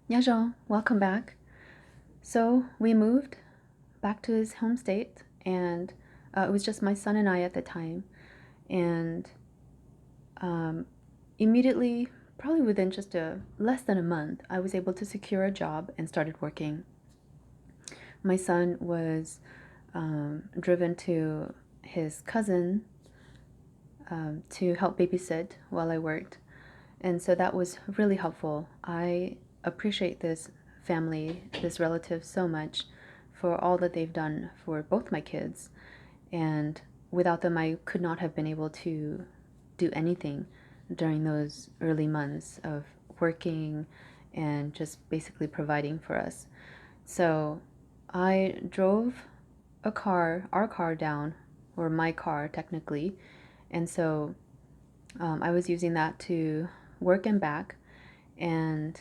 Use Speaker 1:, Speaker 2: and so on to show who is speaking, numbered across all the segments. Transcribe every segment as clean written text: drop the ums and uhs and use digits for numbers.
Speaker 1: Yajo, welcome back. So we moved back to his home state, and it was just my son and I at the time. And um, immediately, probably within just a less than a month, I was able to secure a job and started working. My son was driven to his cousin to help babysit while I worked. And so that was really helpful. I appreciate this family, this relative so much for all that they've done for both my kids. And without them, I could not have been able to do anything during those early months of working and just basically providing for us. So I drove our car down, or my car technically. And so I was using that to work and back, and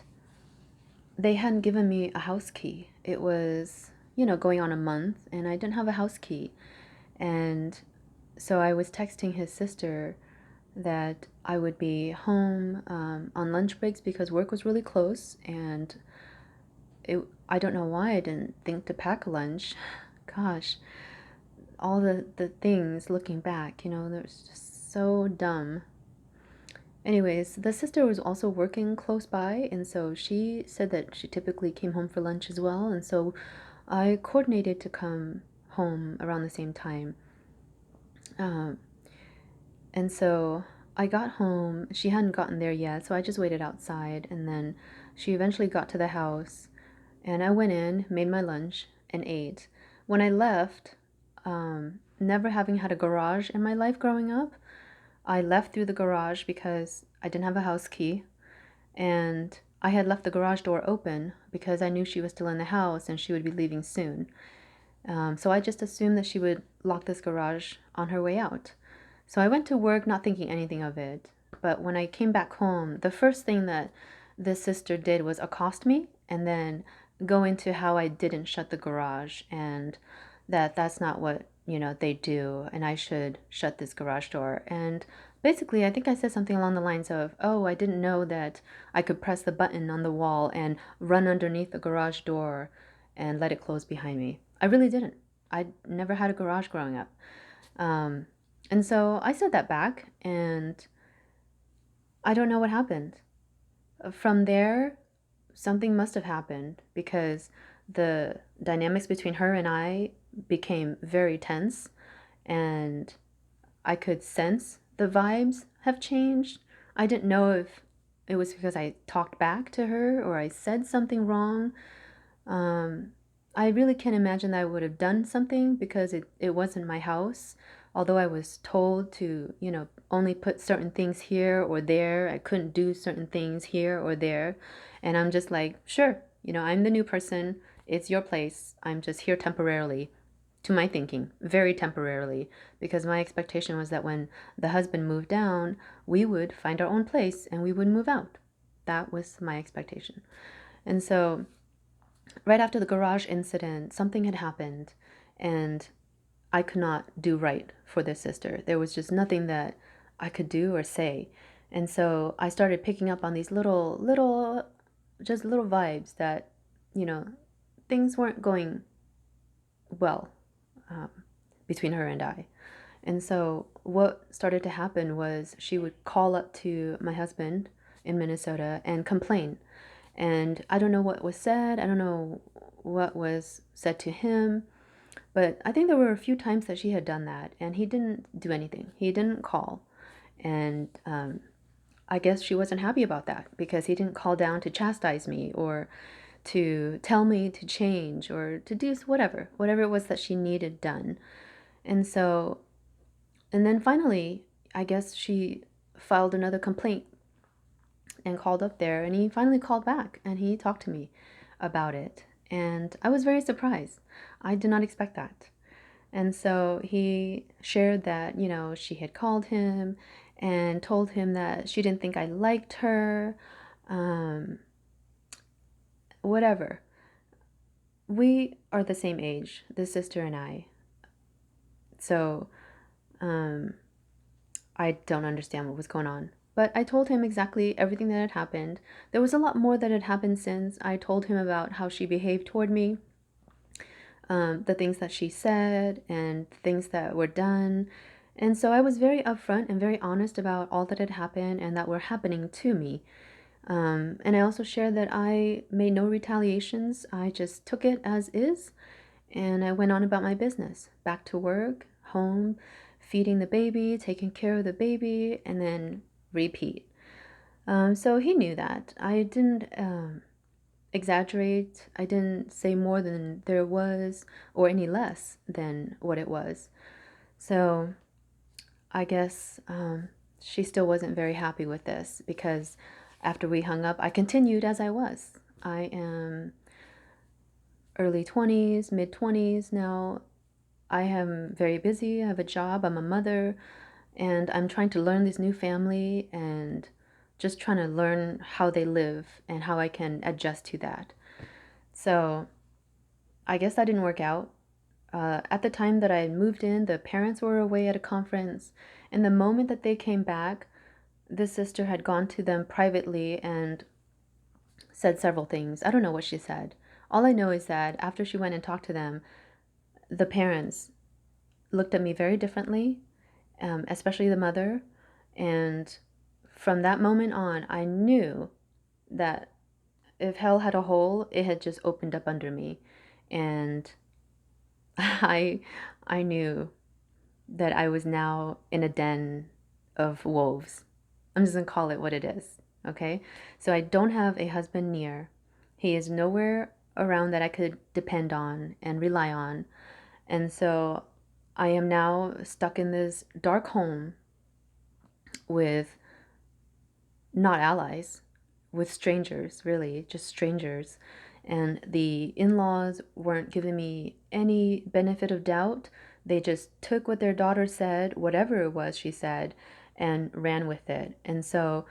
Speaker 1: they hadn't given me a house key. It was, going on a month, and I didn't have a house key. And so I was texting his sister that I would be home on lunch breaks because work was really close, and I don't know why I didn't think to pack a lunch. Gosh, all the things looking back, they're just so dumb. Anyways, the sister was also working close by, and so she said that she typically came home for lunch as well, and so I coordinated to come home around the same time. Um, and so I got home. She hadn't gotten there yet, so I just waited outside, and then she eventually got to the house, and I went in, made my lunch, and ate. When I left, never having had a garage in my life growing up, I left through the garage because I didn't have a house key. And I had left the garage door open because I knew she was still in the house and she would be leaving soon. So I just assumed that she would lock this garage on her way out. So I went to work not thinking anything of it. But when I came back home, the first thing that this sister did was accost me and then go into how I didn't shut the garage and that that's not what, they do and I should shut this garage door. And basically, I think I said something along the lines of, "Oh, I didn't know that I could press the button on the wall and run underneath the garage door and let it close behind me." I really didn't. I never had a garage growing up. Um, and so I said that back, and I don't know what happened. From there, something must have happened because the dynamics between her and I became very tense, and I could sense the vibes have changed. I didn't know if it was because I talked back to her or I said something wrong. Um, I really can't imagine that I would have done something because it wasn't my house. Although I was told to, only put certain things here or there, I couldn't do certain things here or there. And I'm just like, sure, I'm the new person. It's your place. I'm just here temporarily, to my thinking, very temporarily, because my expectation was that when the husband moved down, we would find our own place and we would move out. That was my expectation. And so right after the garage incident, something had happened, and I could not do right for this sister. There was just nothing that I could do or say. And so I started picking up on these just little vibes that, you know, things weren't going well um, between her and I. And so what started to happen was she would call up to my husband in Minnesota and complain. And I don't know what was said. I don't know what was said to him. But I think there were a few times that she had done that, and he didn't do anything. He didn't call. And I guess she wasn't happy about that because he didn't call down to chastise me or to tell me to change or to do whatever it was that she needed done. And so, and then finally, I guess she filed another complaint and called up there, and he finally called back and he talked to me about it. And I was very surprised. I did not expect that. And so he shared that, she had called him and told him that she didn't think I liked her, um, whatever. We are the same age, the sister and I. So um, I don't understand what was going on. But I told him exactly everything that had happened. There was a lot more that had happened since. I told him about how she behaved toward me, the things that she said, and things that were done. And so I was very upfront and very honest about all that had happened and that were happening to me. And I also shared that I made no retaliations. I just took it as is, and I went on about my business. Back to work, home, feeding the baby, taking care of the baby, and then repeat. So he knew that. I didn't exaggerate. I didn't say more than there was or any less than what it was. So I guess she still wasn't very happy with this because after we hung up, I continued as I was. I am early 20s, mid 20s now. I am very busy. I have a job. I'm a mother, and I'm trying to learn this new family and just trying to learn how they live and how I can adjust to that. So I guess that didn't work out. At the time that I moved in, the parents were away at a conference, and the moment that they came back, this sister had gone to them privately and said several things. I don't know what she said. All I know is that after she went and talked to them, the parents looked at me very differently, especially the mother. And from that moment on, I knew that if hell had a hole, it had just opened up under me. And I, I knew that I was now in a den of wolves. I'm just gonna call it what it is, okay? So I don't have a husband near. He is nowhere around that I could depend on and rely on. And so I am now stuck in this dark home with not allies, with strangers, really, just strangers. And the in laws weren't giving me any benefit of doubt. They just took what their daughter said, whatever it was she said, and ran with it. And so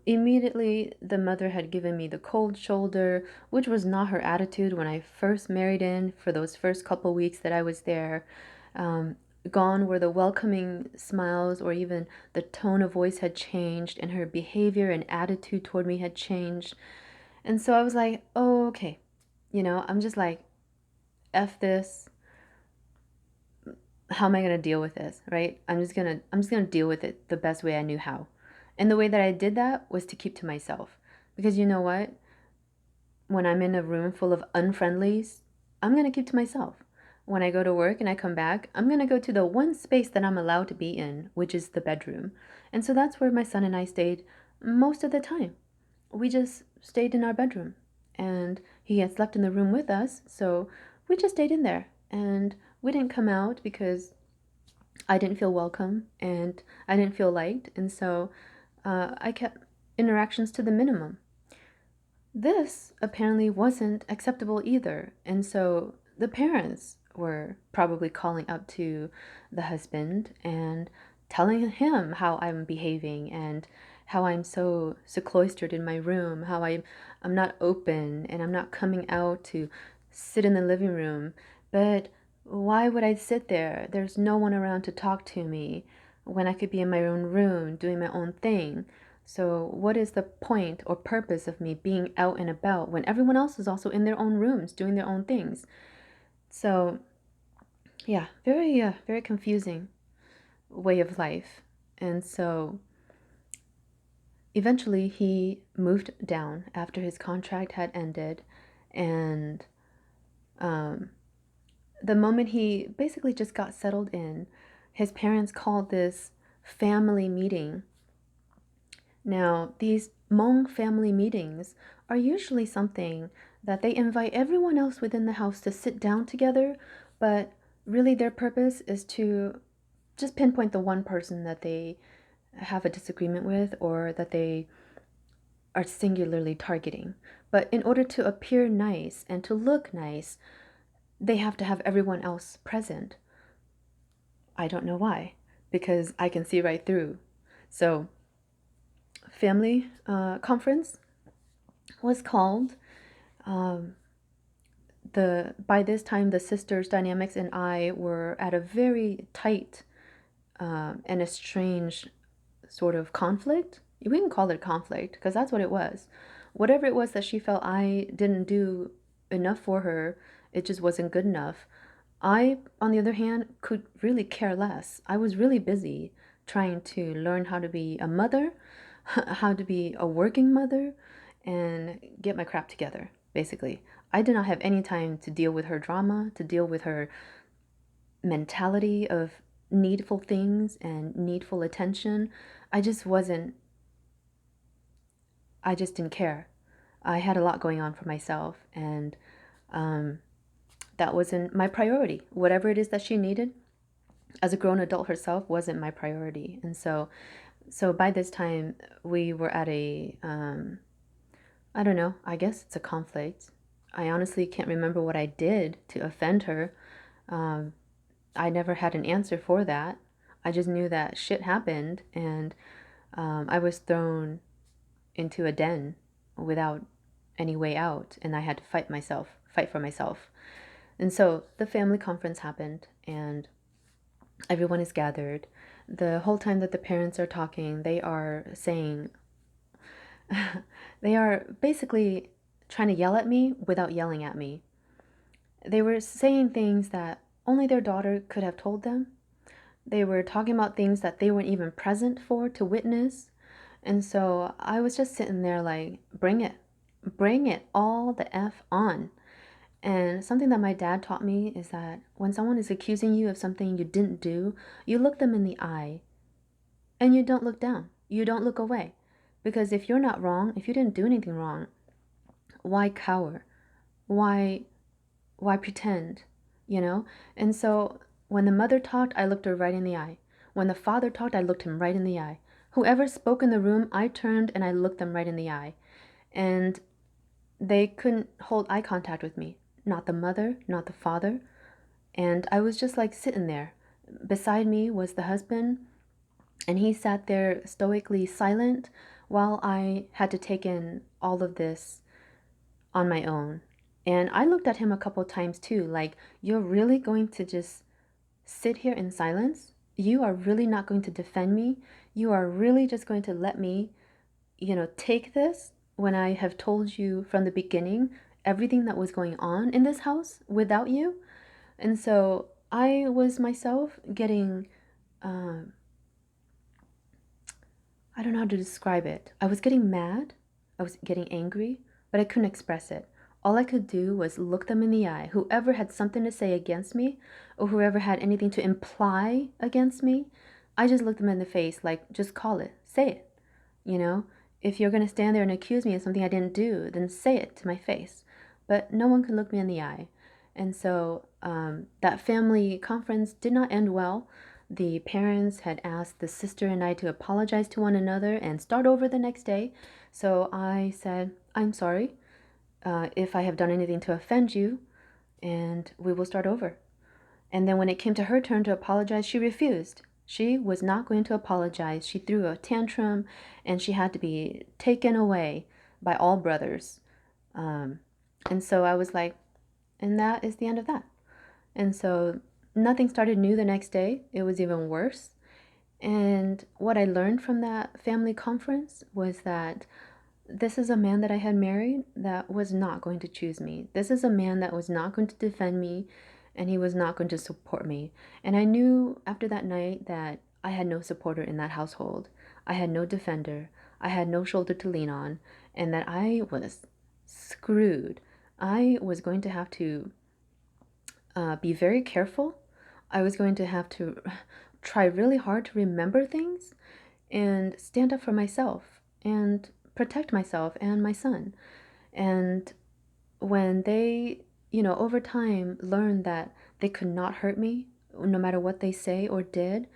Speaker 1: immediately the mother had given me the cold shoulder, which was not her attitude when I first married in for those first couple weeks that I was there. Um, Gone were the welcoming smiles, or even the tone of voice had changed, and her behavior and attitude toward me had changed. And so I was like, oh, okay. I'm just like, F this. How am I gonna deal with this? Right? I'm just gonna deal with it the best way I knew how. And the way that I did that was to keep to myself. Because you know what? When I'm in a room full of unfriendlies, I'm going to keep to myself. When I go to work and I come back, I'm going to go to the one space that I'm allowed to be in, which is the bedroom. And so that's where my son and I stayed most of the time. We just stayed in our bedroom. And he had slept in the room with us, so we just stayed in there. And we didn't come out because I didn't feel welcome and I didn't feel liked. And so I kept interactions to the minimum. This apparently wasn't acceptable either, and so the parents were probably calling up to the husband and telling him how I'm behaving and how I'm so cloistered in my room, how I'm not open and I'm not coming out to sit in the living room. But why would I sit there? There's no one around to talk to me when I could be in my own room doing my own thing. So, what is the point or purpose of me being out and about when everyone else is also in their own rooms doing their own things? So, yeah, very confusing way of life. And so, eventually, he moved down after his contract had ended, and um, the moment he basically just got settled in, his parents called this family meeting. Now, these Hmong family meetings are usually something that they invite everyone else within the house to sit down together, but really their purpose is to just pinpoint the one person that they have a disagreement with or that they are singularly targeting. But in order to appear nice and to look nice, they have to have everyone else present. I don't know why, because I can see right through. So, family conference was called. Um, by this time, the sisters dynamics and I were at a very tight and estranged sort of conflict. We can call it conflict because that's what it was. Whatever it was that she felt I didn't do enough for her, it just wasn't good enough. I, on the other hand, could really care less. I was really busy trying to learn how to be a mother, how to be a working mother, and get my crap together, basically. I did not have any time to deal with her drama, to deal with her mentality of needful things and needful attention. I just wasn't, I just didn't care. I had a lot going on for myself, and um, that wasn't my priority. Whatever it is that she needed as a grown adult herself wasn't my priority. And so by this time, we were at a, I don't know, I guess it's a conflict. I honestly can't remember what I did to offend her. Um, I never had an answer for that. I just knew that shit happened, and I was thrown into a den without any way out, and I had to fight for myself. And so the family conference happened, and everyone is gathered. The whole time that the parents are talking, they are saying, they are basically trying to yell at me without yelling at me. They were saying things that only their daughter could have told them. They were talking about things that they weren't even present for to witness. And so I was just sitting there like, bring it all the F on. And something that my dad taught me is that when someone is accusing you of something you didn't do, you look them in the eye and you don't look down. You don't look away. Because if you're not wrong, if you didn't do anything wrong, why cower? Why why pretend? You know? And so when the mother talked, I looked her right in the eye. When the father talked, I looked him right in the eye. Whoever spoke in the room, I turned and I looked them right in the eye. And they couldn't hold eye contact with me. Not the mother, not the father. And I was just like sitting there. Beside me was the husband, and he sat there stoically silent while I had to take in all of this on my own. And I looked at him a couple times too, like, you're really going to just sit here in silence? You are really not going to defend me? You are really just going to let me, take this when I have told you from the beginning everything that was going on in this house without you? And so I was myself getting, um, I don't know how to describe it. I was getting mad, I was getting angry, but I couldn't express it. All I could do was look them in the eye. Whoever had something to say against me, or whoever had anything to imply against me, I just looked them in the face, like, just call it, say it. You know, if you're going to stand there and accuse me of something I didn't do, then say it to my face. But no one could look me in the eye. And so that family conference did not end well. The parents had asked the sister and I to apologize to one another and start over the next day. So I said, I'm sorry if I have done anything to offend you, and we will start over. And then when it came to her turn to apologize, she refused. She was not going to apologize. She threw a tantrum and she had to be taken away by all brothers. Um, and so I was like, and that is the end of that. And so nothing started new the next day. It was even worse. And what I learned from that family conference was that this is a man that I had married that was not going to choose me. This is a man that was not going to defend me, and he was not going to support me. And I knew after that night that I had no supporter in that household. I had no defender. I had no shoulder to lean on, and that I was screwed. I was going to have to be very careful. I was going to have to try really hard to remember things and stand up for myself and protect myself and my son. And when they, over time learned that they could not hurt me no matter what they say or did,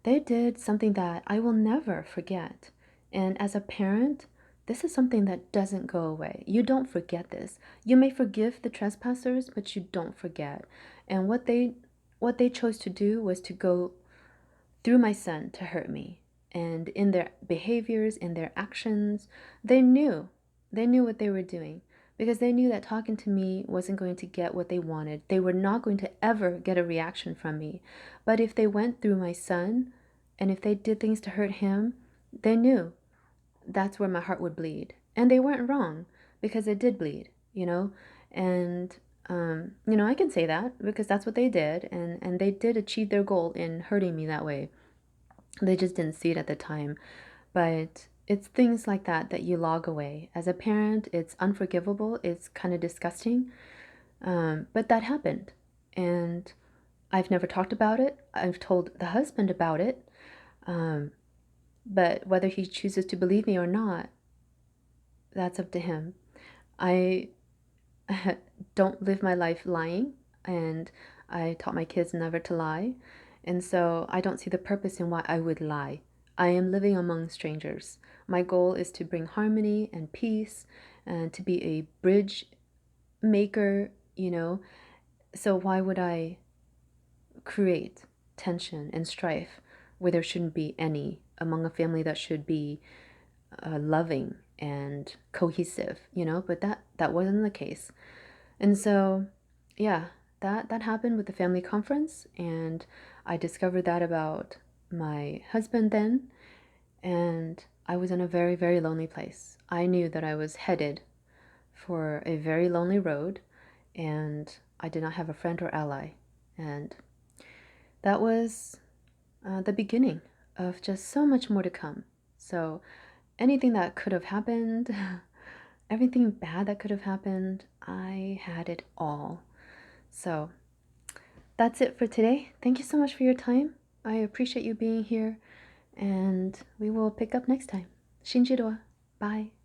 Speaker 1: they did something that I will never forget. And as a parent, this is something that doesn't go away. You don't forget this. You may forgive the trespassers, but you don't forget. And what they chose to do was to go through my son to hurt me. And in their behaviors, in their actions, they knew. They knew what they were doing because they knew that talking to me wasn't going to get what they wanted. They were not going to ever get a reaction from me. But if they went through my son and if they did things to hurt him, they knew. that's where my heart would bleed. And they weren't wrong, because it did bleed, you know? And, I can say that because that's what they did. And they did achieve their goal in hurting me that way. They just didn't see it at the time. But it's things like that that you log away. As a parent, it's unforgivable. It's kind of disgusting. But that happened. And I've never talked about it. I've told the husband about it. Um, but whether he chooses to believe me or not, that's up to him. I don't live my life lying, and I taught my kids never to lie. And so I don't see the purpose in why I would lie. I am living among strangers. My goal is to bring harmony and peace and to be a bridge maker. So why would I create tension and strife where there shouldn't be any among a family that should be loving and cohesive? But that wasn't the case. And so, yeah, that happened with the family conference, and I discovered that about my husband then, and I was in a very, very lonely place. I knew that I was headed for a very lonely road, and I did not have a friend or ally. And that was the beginning of just so much more to come. So, anything that could have happened, everything bad that could have happened, I had it all. So, that's it for today. Thank you so much for your time. I appreciate you being here, and we will pick up next time. Shinjiro. Bye.